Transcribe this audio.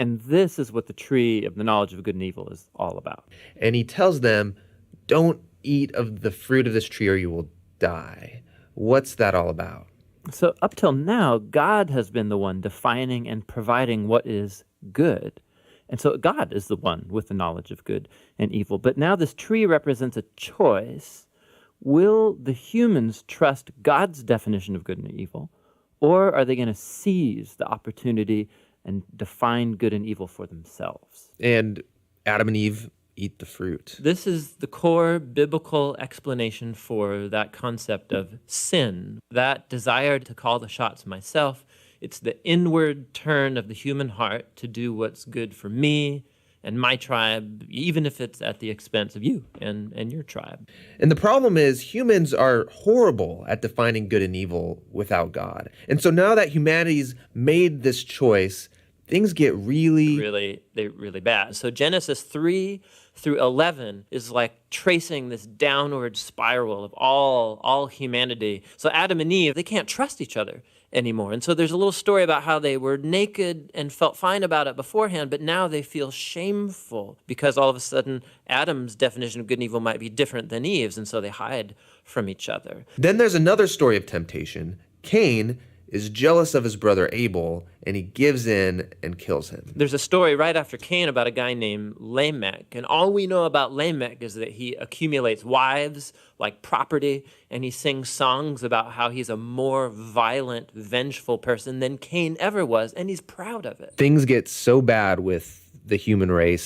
And this is what the tree of the knowledge of good and evil is all about. And he tells them, don't eat of the fruit of this tree or you will die. What's that all about? So up till now, God has been the one defining and providing what is good. And so God is the one with the knowledge of good and evil. But now this tree represents a choice. Will the humans trust God's definition of good and evil, or are they going to seize the opportunity and define good and evil for themselves? And Adam and Eve eat the fruit. This is the core biblical explanation for that concept of sin, that desire to call the shots myself. It's the inward turn of the human heart to do what's good for me and my tribe, even if it's at the expense of you and your tribe. And the problem is humans are horrible at defining good and evil without God. And so now that humanity's made this choice, things get really bad. So Genesis 3 through 11 is like tracing this downward spiral of all humanity. So Adam and Eve, they can't trust each other anymore. And so there's a little story about how they were naked and felt fine about it beforehand, but now they feel shameful because all of a sudden Adam's definition of good and evil might be different than Eve's, and so they hide from each other. Then there's another story of temptation. Cain is jealous of his brother Abel, and he gives in and kills him. There's a story right after Cain about a guy named Lamech, and all we know about Lamech is that he accumulates wives like property, and he sings songs about how he's a more violent, vengeful person than Cain ever was, and he's proud of it. Things get so bad with the human race